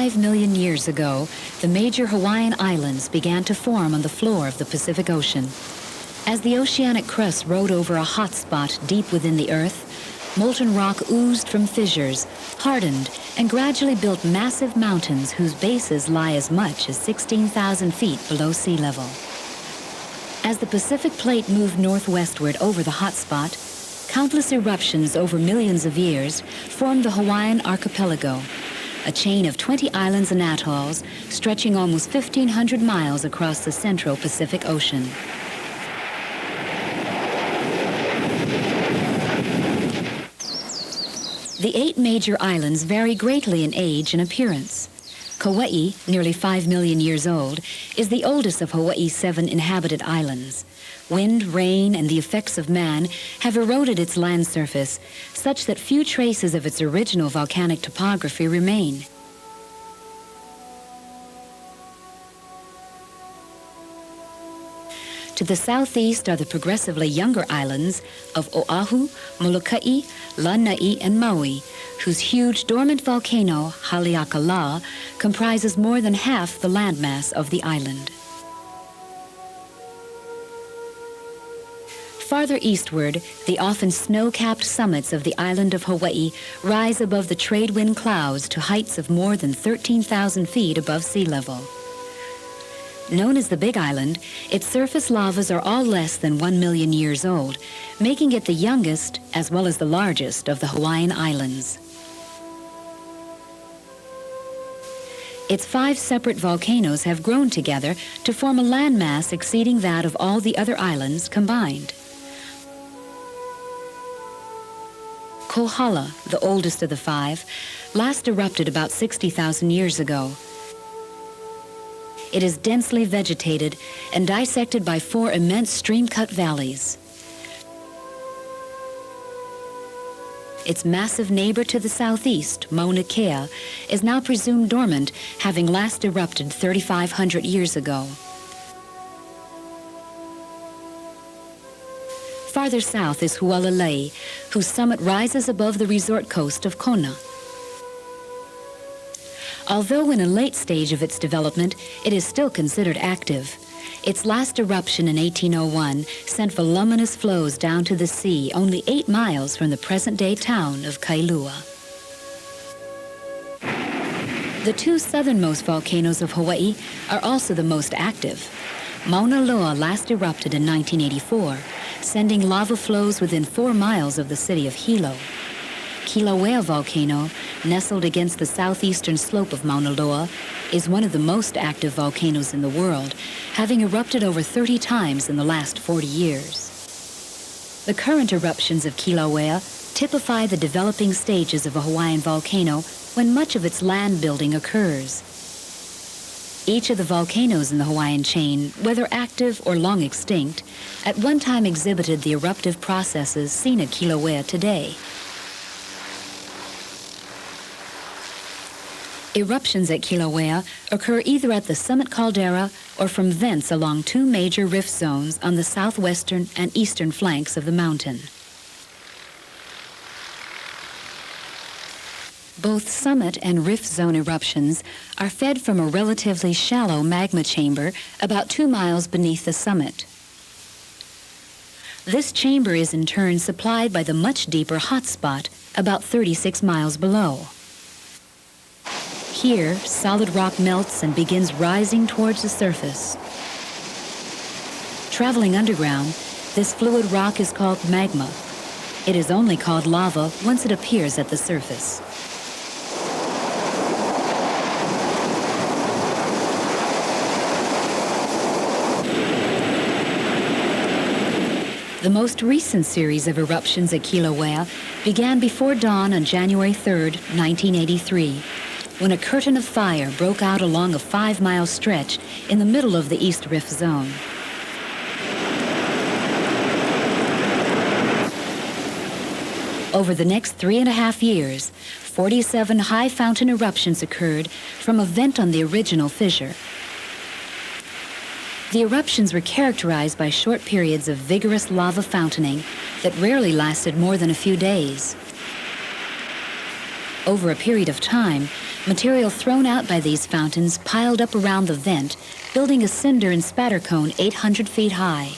5 million years ago, the major Hawaiian islands began to form on the floor of the Pacific Ocean. As the oceanic crust rode over a hot spot deep within the Earth, molten rock oozed from fissures, hardened, and gradually built massive mountains whose bases lie as much as 16,000 feet below sea level. As the Pacific Plate moved northwestward over the hot spot, countless eruptions over millions of years formed the Hawaiian archipelago, a chain of 20 islands and atolls stretching almost 1,500 miles across the central Pacific Ocean. The 8 major islands vary greatly in age and appearance. Kauai, nearly 5 million years old, is the oldest of Hawaii's 7 inhabited islands. Wind, rain, and the effects of man have eroded its land surface, such that few traces of its original volcanic topography remain. To the southeast are the progressively younger islands of Oahu, Molokai, Lanai, and Maui, whose huge dormant volcano, Haleakala, comprises more than half the landmass of the island. Farther eastward, the often snow-capped summits of the island of Hawaii rise above the trade wind clouds to heights of more than 13,000 feet above sea level. Known as the Big Island, its surface lavas are all less than 1 million years old, making it the youngest as well as the largest of the Hawaiian Islands. Its 5 separate volcanoes have grown together to form a landmass exceeding that of all the other islands combined. Kohala, the oldest of the 5, last erupted about 60,000 years ago. It is densely vegetated and dissected by 4 immense stream-cut valleys. Its massive neighbor to the southeast, Mauna Kea, is now presumed dormant, having last erupted 3,500 years ago. Farther south is Hualalai, whose summit rises above the resort coast of Kona. Although in a late stage of its development, it is still considered active. Its last eruption in 1801 sent voluminous flows down to the sea only 8 miles from the present-day town of Kailua. The 2 southernmost volcanoes of Hawaii are also the most active. Mauna Loa last erupted in 1984, sending lava flows within 4 miles of the city of Hilo. Kilauea volcano, nestled against the southeastern slope of Mauna Loa, is one of the most active volcanoes in the world, having erupted over 30 times in the last 40 years. The current eruptions of Kilauea typify the developing stages of a Hawaiian volcano when much of its land building occurs. Each of the volcanoes in the Hawaiian chain, whether active or long extinct, at one time exhibited the eruptive processes seen at Kilauea today. Eruptions at Kilauea occur either at the summit caldera or from vents along 2 major rift zones on the southwestern and eastern flanks of the mountain. Both summit and rift zone eruptions are fed from a relatively shallow magma chamber about 2 miles beneath the summit. This chamber is in turn supplied by the much deeper hotspot about 36 miles below. Here, solid rock melts and begins rising towards the surface. Traveling underground, this fluid rock is called magma. It is only called lava once it appears at the surface. The most recent series of eruptions at Kilauea began before dawn on January 3, 1983. When a curtain of fire broke out along a 5-mile stretch in the middle of the East Rift Zone. Over the next 3.5 years, 47 high fountain eruptions occurred from a vent on the original fissure. The eruptions were characterized by short periods of vigorous lava fountaining that rarely lasted more than a few days. Over a period of time, Material thrown out by these fountains piled up around the vent, building a cinder and spatter cone 800 feet high.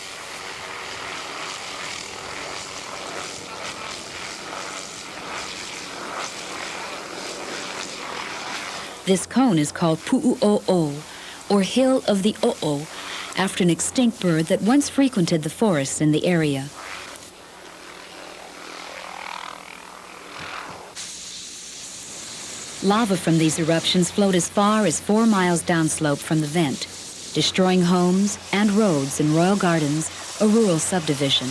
This cone is called Pu'u'o'o, or Hill of the O'o, after an extinct bird that once frequented the forests in the area. Lava from these eruptions flowed as far as 4 miles downslope from the vent, destroying homes and roads in Royal Gardens, a rural subdivision.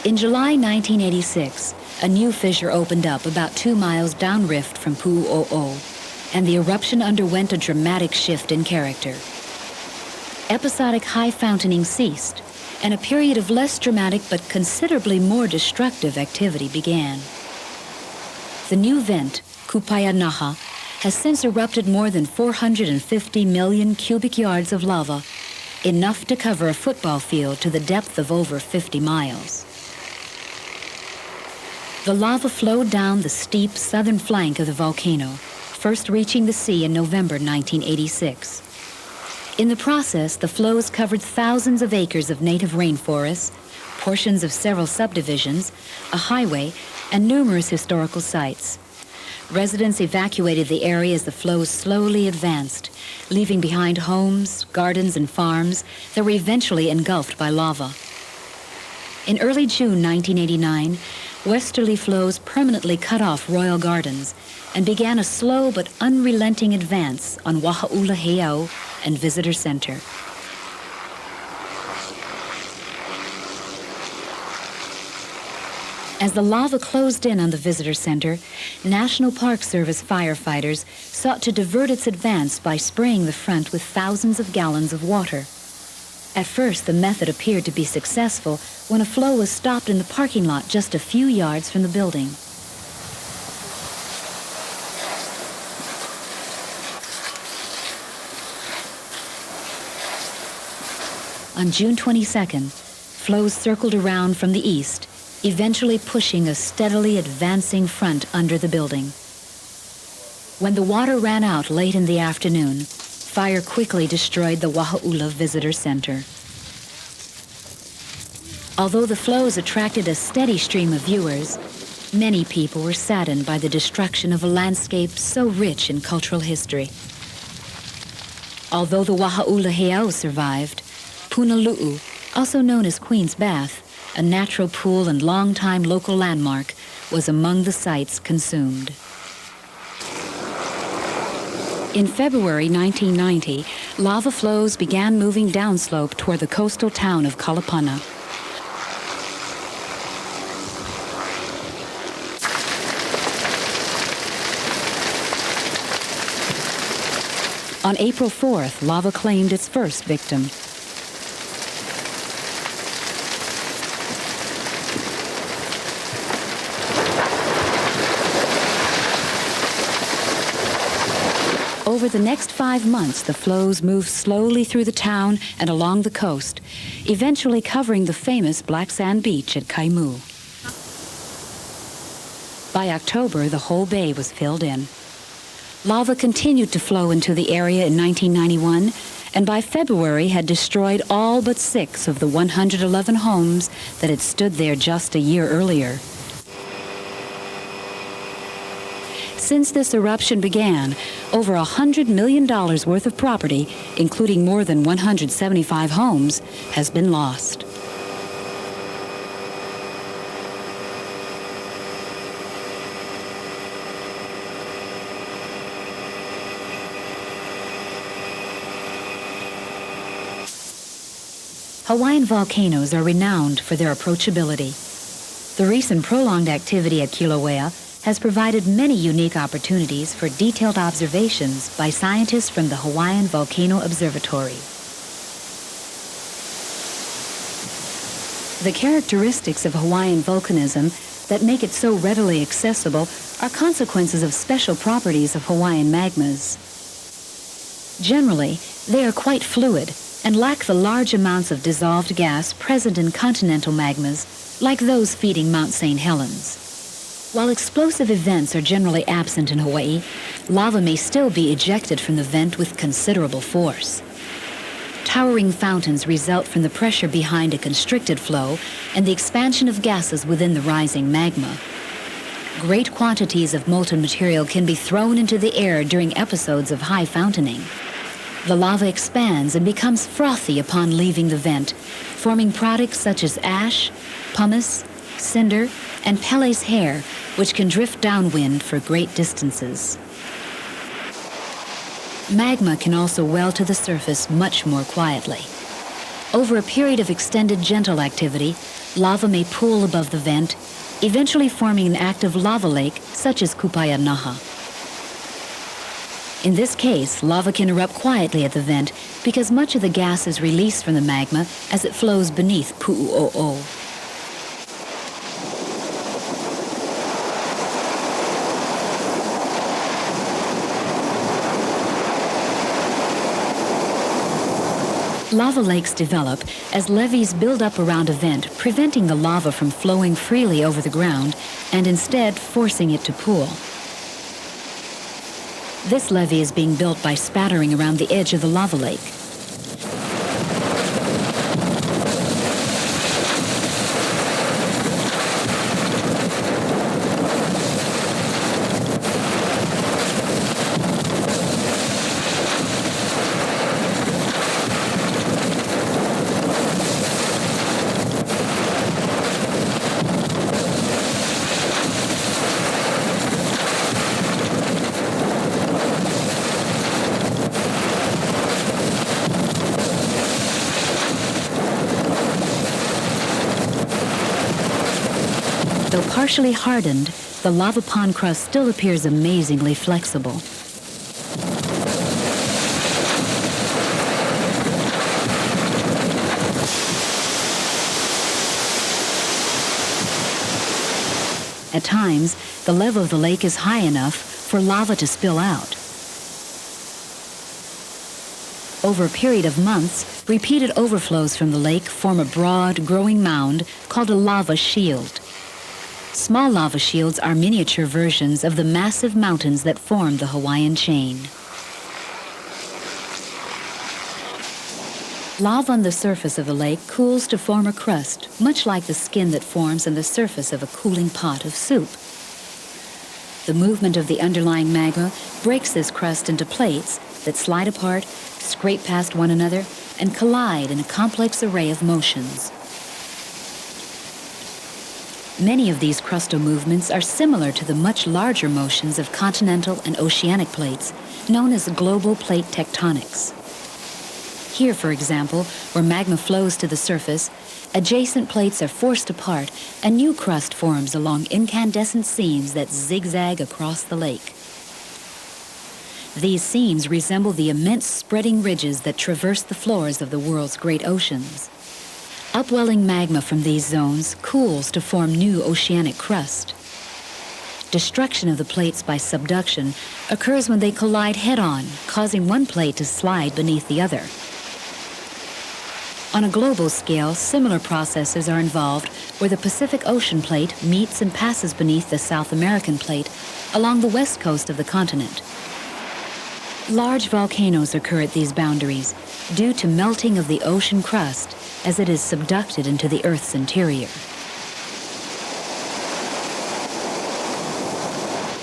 In July 1986, a new fissure opened up about 2 miles downrift from Pu'u'o'o, and the eruption underwent a dramatic shift in character. Episodic high fountaining ceased, and a period of less dramatic but considerably more destructive activity began. The new vent, Kupayanaha, has since erupted more than 450 million cubic yards of lava, enough to cover a football field to the depth of over 50 miles. The lava flowed down the steep southern flank of the volcano, first reaching the sea in November 1986. In the process, the flows covered thousands of acres of native rainforests, portions of several subdivisions, a highway, and numerous historical sites. Residents evacuated the area as the flows slowly advanced, leaving behind homes, gardens, and farms that were eventually engulfed by lava. In early June 1989, westerly flows permanently cut off Royal Gardens and began a slow but unrelenting advance on Waha'ula Heiau and Visitor Center. As the lava closed in on the Visitor Center, National Park Service firefighters sought to divert its advance by spraying the front with thousands of gallons of water. At first, the method appeared to be successful when a flow was stopped in the parking lot just a few yards from the building. On June 22nd, flows circled around from the east, eventually pushing a steadily advancing front under the building. When the water ran out late in the afternoon, fire quickly destroyed the Waha'ula Visitor Center. Although the flows attracted a steady stream of viewers, many people were saddened by the destruction of a landscape so rich in cultural history. Although the Waha'ula Heiau survived, Punalu'u, also known as Queen's Bath, a natural pool and long-time local landmark, was among the sites consumed. In February 1990, lava flows began moving downslope toward the coastal town of Kalapana. On April 4th, lava claimed its first victim. Over the next 5 months, the flows moved slowly through the town and along the coast, eventually covering the famous black sand beach at Kaimu. By October, the whole bay was filled in. Lava continued to flow into the area in 1991, and by February had destroyed all but 6 of the 111 homes that had stood there just a year earlier. Since this eruption began, over $100 million worth of property, including more than 175 homes, has been lost. Hawaiian volcanoes are renowned for their approachability. The recent prolonged activity at Kilauea has provided many unique opportunities for detailed observations by scientists from the Hawaiian Volcano Observatory. The characteristics of Hawaiian volcanism that make it so readily accessible are consequences of special properties of Hawaiian magmas. Generally, they are quite fluid and lack the large amounts of dissolved gas present in continental magmas, like those feeding Mount St. Helens. While explosive events are generally absent in Hawaii, lava may still be ejected from the vent with considerable force. Towering fountains result from the pressure behind a constricted flow and the expansion of gases within the rising magma. Great quantities of molten material can be thrown into the air during episodes of high fountaining. The lava expands and becomes frothy upon leaving the vent, forming products such as ash, pumice, cinder, and Pele's hair, which can drift downwind for great distances. Magma can also well to the surface much more quietly. Over a period of extended gentle activity, lava may pool above the vent, eventually forming an active lava lake such as Kupayanaha. In this case, lava can erupt quietly at the vent because much of the gas is released from the magma as it flows beneath Pu'u'o'o. Lava lakes develop as levees build up around a vent, preventing the lava from flowing freely over the ground and instead forcing it to pool. This levee is being built by spattering around the edge of the lava lake. Though partially hardened, the lava pond crust still appears amazingly flexible. At times, the level of the lake is high enough for lava to spill out. Over a period of months, repeated overflows from the lake form a broad, growing mound called a lava shield. Small lava shields are miniature versions of the massive mountains that form the Hawaiian chain. Lava on the surface of the lake cools to form a crust, much like the skin that forms on the surface of a cooling pot of soup. The movement of the underlying magma breaks this crust into plates that slide apart, scrape past one another, and collide in a complex array of motions. Many of these crustal movements are similar to the much larger motions of continental and oceanic plates, known as global plate tectonics. Here, for example, where magma flows to the surface, adjacent plates are forced apart and new crust forms along incandescent seams that zigzag across the lake. These seams resemble the immense spreading ridges that traverse the floors of the world's great oceans. Upwelling magma from these zones cools to form new oceanic crust. Destruction of the plates by subduction occurs when they collide head-on, causing one plate to slide beneath the other. On a global scale, similar processes are involved where the Pacific Ocean plate meets and passes beneath the South American plate along the west coast of the continent. Large volcanoes occur at these boundaries due to melting of the ocean crust as it is subducted into the Earth's interior.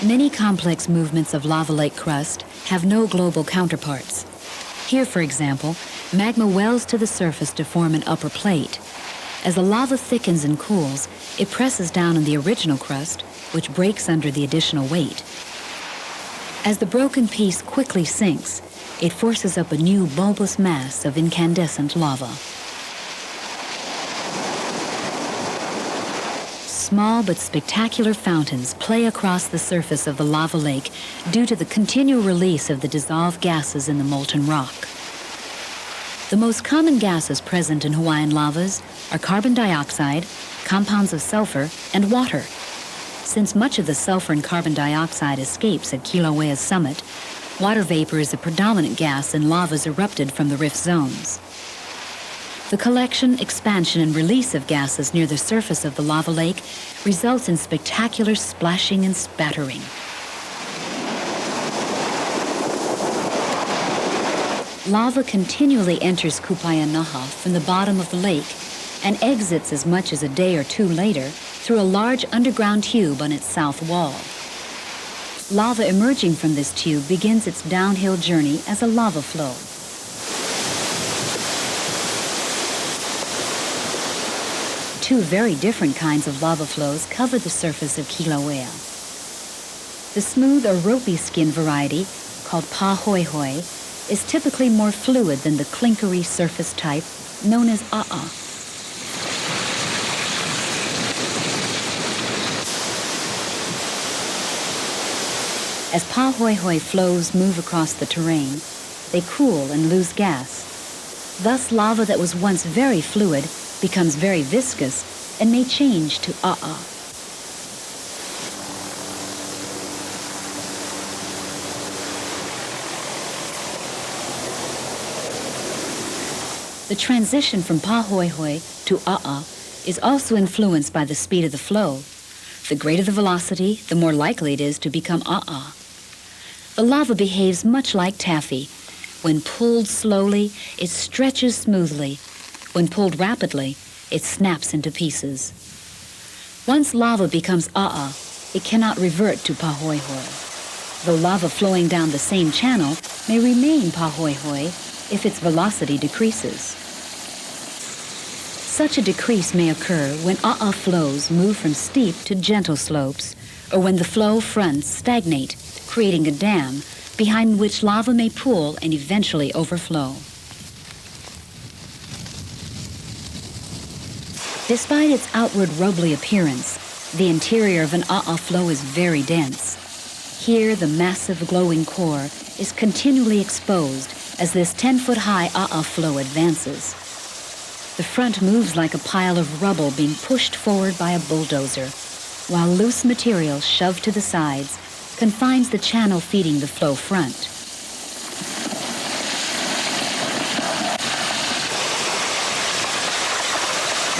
Many complex movements of lava lake crust have no global counterparts. Here, for example, magma wells to the surface to form an upper plate. As the lava thickens and cools, it presses down on the original crust, which breaks under the additional weight. As the broken piece quickly sinks, it forces up a new bulbous mass of incandescent lava. Small but spectacular fountains play across the surface of the lava lake due to the continual release of the dissolved gases in the molten rock. The most common gases present in Hawaiian lavas are carbon dioxide, compounds of sulfur, and water. Since much of the sulfur and carbon dioxide escapes at Kilauea's summit, water vapor is a predominant gas in lavas erupted from the rift zones. The collection, expansion, and release of gases near the surface of the lava lake results in spectacular splashing and spattering. Lava continually enters Kilauea from the bottom of the lake and exits as much as a day or two later through a large underground tube on its south wall. Lava emerging from this tube begins its downhill journey as a lava flow. Two very different kinds of lava flows cover the surface of Kilauea. The smooth or ropey skin variety, called pahoehoe, is typically more fluid than the clinkery surface type known as a'a. As pahoehoe flows move across the terrain, they cool and lose gas. Thus, lava that was once very fluid becomes very viscous and may change to a'a. The transition from pahoehoe to a'a is also influenced by the speed of the flow. The greater the velocity, the more likely it is to become a'a. The lava behaves much like taffy. When pulled slowly, it stretches smoothly. When pulled rapidly, it snaps into pieces. Once lava becomes a'a, it cannot revert to pahoehoe. Though lava flowing down the same channel may remain pahoehoe if its velocity decreases. Such a decrease may occur when a'a flows move from steep to gentle slopes, or when the flow fronts stagnate, creating a dam behind which lava may pool and eventually overflow. Despite its outward rubbly appearance, the interior of an a'a flow is very dense. Here, the massive glowing core is continually exposed as this 10-foot-high a'a flow advances. The front moves like a pile of rubble being pushed forward by a bulldozer, while loose material shoved to the sides confines the channel feeding the flow front.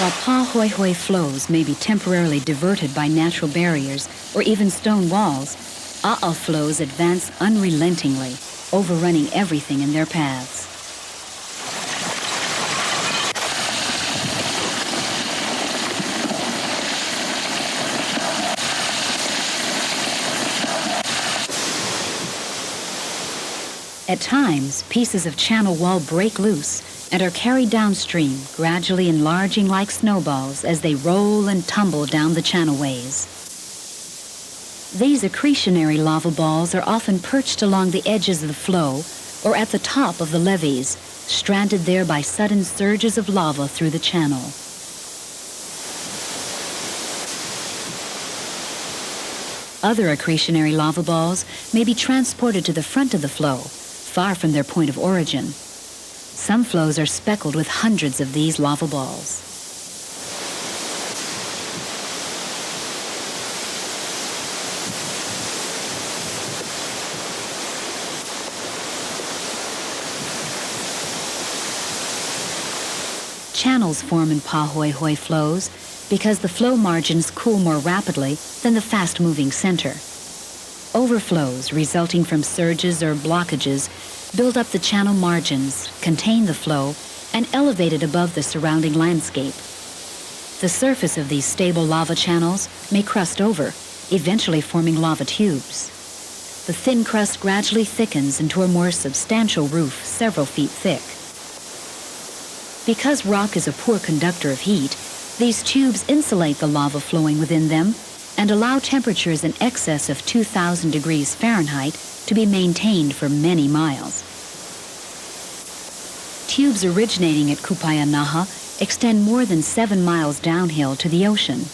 While pahoehoe flows may be temporarily diverted by natural barriers or even stone walls, a'a flows advance unrelentingly, overrunning everything in their paths. At times, pieces of channel wall break loose and are carried downstream, gradually enlarging like snowballs as they roll and tumble down the channelways. These accretionary lava balls are often perched along the edges of the flow or at the top of the levees, stranded there by sudden surges of lava through the channel. Other accretionary lava balls may be transported to the front of the flow, far from their point of origin. Some flows are speckled with hundreds of these lava balls. Channels form in pahoehoe flows because the flow margins cool more rapidly than the fast-moving center. Overflows resulting from surges or blockages build up the channel margins, contain the flow, and elevate it above the surrounding landscape. The surface of these stable lava channels may crust over, eventually forming lava tubes. The thin crust gradually thickens into a more substantial roof several feet thick. Because rock is a poor conductor of heat, these tubes insulate the lava flowing within them and allow temperatures in excess of 2,000 degrees Fahrenheit to be maintained for many miles. Tubes originating at Kilauea extend more than 7 miles downhill to the ocean.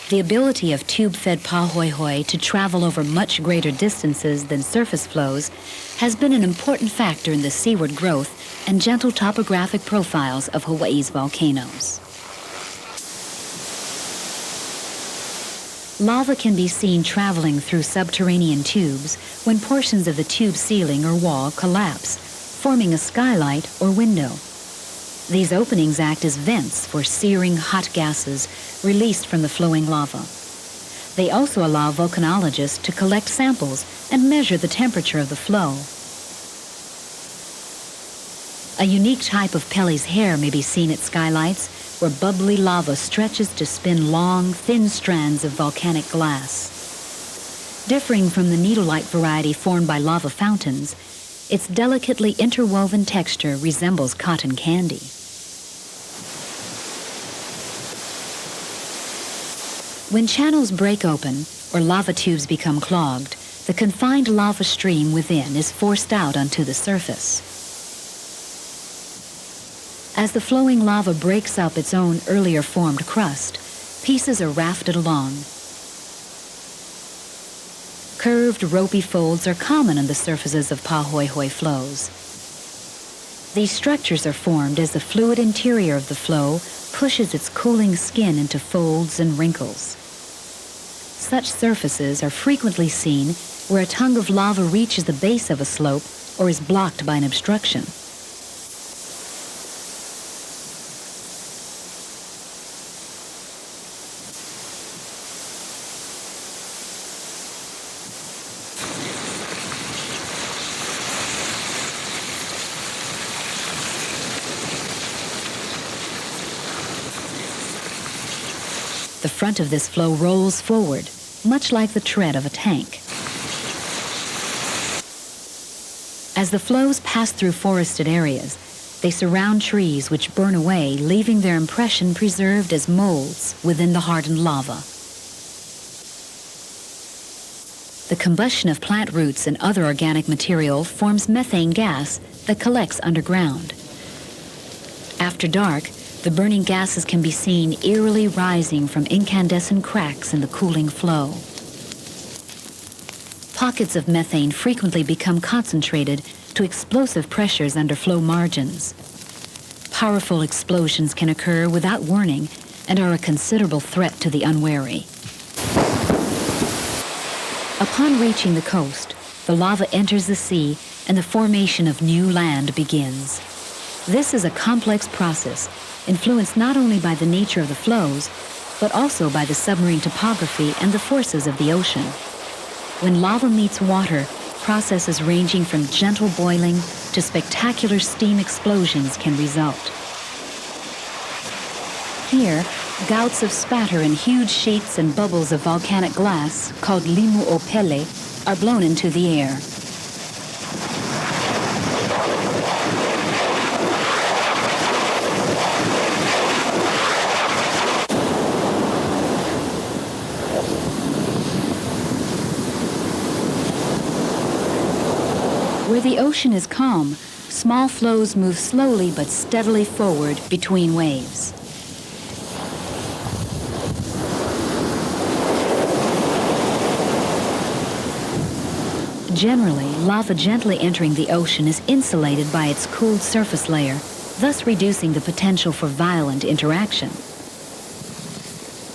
The ability of tube-fed pahoehoe to travel over much greater distances than surface flows has been an important factor in the seaward growth and gentle topographic profiles of Hawaii's volcanoes. Lava can be seen traveling through subterranean tubes when portions of the tube ceiling or wall collapse, forming a skylight or window. These openings act as vents for searing hot gases released from the flowing lava. They also allow volcanologists to collect samples and measure the temperature of the flow. A unique type of Pelly's hair may be seen at skylights, where bubbly lava stretches to spin long, thin strands of volcanic glass. Differing from the needle-like variety formed by lava fountains, its delicately interwoven texture resembles cotton candy. When channels break open or lava tubes become clogged, the confined lava stream within is forced out onto the surface. As the flowing lava breaks up its own earlier formed crust, pieces are rafted along. Curved, ropey folds are common on the surfaces of Pahoehoe flows. These structures are formed as the fluid interior of the flow pushes its cooling skin into folds and wrinkles. Such surfaces are frequently seen where a tongue of lava reaches the base of a slope or is blocked by an obstruction. The front of this flow rolls forward, much like the tread of a tank. As the flows pass through forested areas, they surround trees which burn away, leaving their impression preserved as molds within the hardened lava. The combustion of plant roots and other organic material forms methane gas that collects underground. After dark, the burning gases can be seen eerily rising from incandescent cracks in the cooling flow. Pockets of methane frequently become concentrated to explosive pressures under flow margins. Powerful explosions can occur without warning and are a considerable threat to the unwary. Upon reaching the coast, the lava enters the sea and the formation of new land begins. This is a complex process influenced not only by the nature of the flows, but also by the submarine topography and the forces of the ocean. When lava meets water, processes ranging from gentle boiling to spectacular steam explosions can result. Here, gouts of spatter in huge sheets and bubbles of volcanic glass, called limu o pele, are blown into the air. Where the ocean is calm, small flows move slowly but steadily forward between waves. Generally, lava gently entering the ocean is insulated by its cooled surface layer, thus reducing the potential for violent interaction.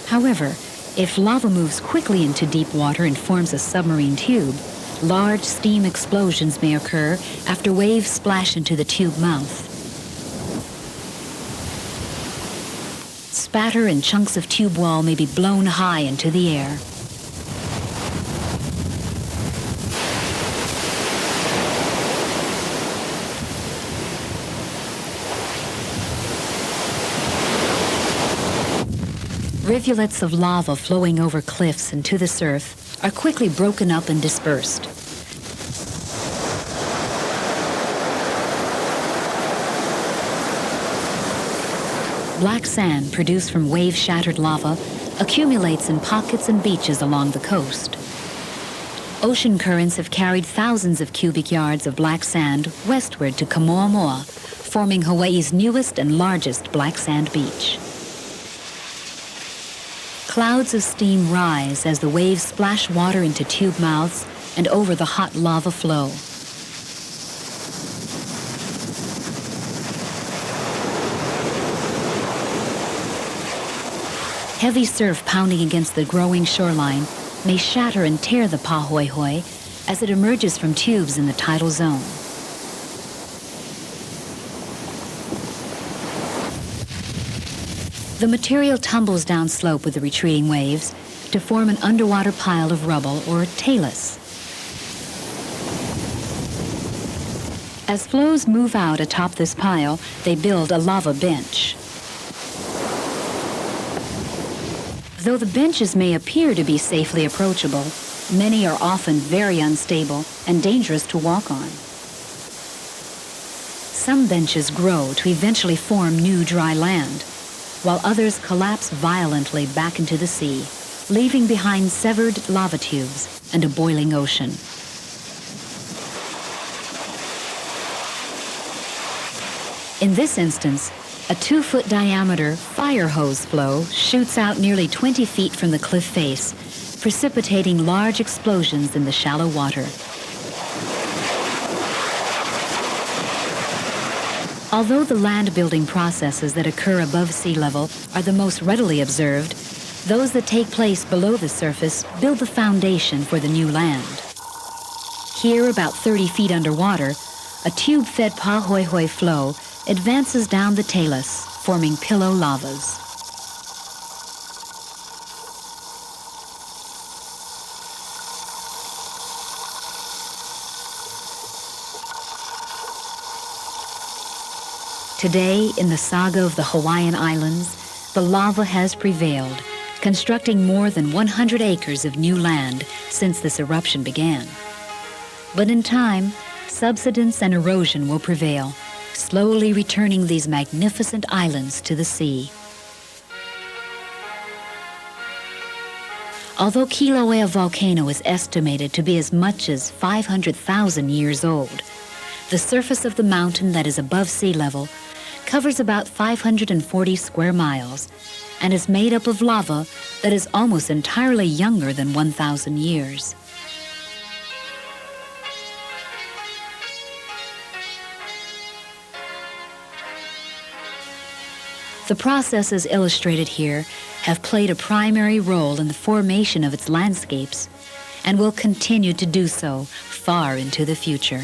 However, if lava moves quickly into deep water and forms a submarine tube, large steam explosions may occur after waves splash into the tube mouth. Spatter and chunks of tube wall may be blown high into the air. Rivulets of lava flowing over cliffs and to the surf are quickly broken up and dispersed. Black sand produced from wave-shattered lava accumulates in pockets and beaches along the coast. Ocean currents have carried thousands of cubic yards of black sand westward to Kamoamoa, forming Hawaii's newest and largest black sand beach. Clouds of steam rise as the waves splash water into tube mouths and over the hot lava flow. Heavy surf pounding against the growing shoreline may shatter and tear the Pahoehoe as it emerges from tubes in the tidal zone. The material tumbles down slope with the retreating waves to form an underwater pile of rubble or talus. As flows move out atop this pile, they build a lava bench. Though the benches may appear to be safely approachable, many are often very unstable and dangerous to walk on. Some benches grow to eventually form new dry land, while others collapse violently back into the sea, leaving behind severed lava tubes and a boiling ocean. In this instance, a 2-foot diameter fire hose flow shoots out nearly 20 feet from the cliff face, precipitating large explosions in the shallow water. Although the land-building processes that occur above sea level are the most readily observed, those that take place below the surface build the foundation for the new land. Here, about 30 feet underwater, a tube-fed pahoehoe flow advances down the talus, forming pillow lavas. Today, in the saga of the Hawaiian Islands, the lava has prevailed, constructing more than 100 acres of new land since this eruption began. But in time, subsidence and erosion will prevail, slowly returning these magnificent islands to the sea. Although Kilauea volcano is estimated to be as much as 500,000 years old, the surface of the mountain that is above sea level covers about 540 square miles and is made up of lava that is almost entirely younger than 1,000 years. The processes illustrated here have played a primary role in the formation of its landscapes and will continue to do so far into the future.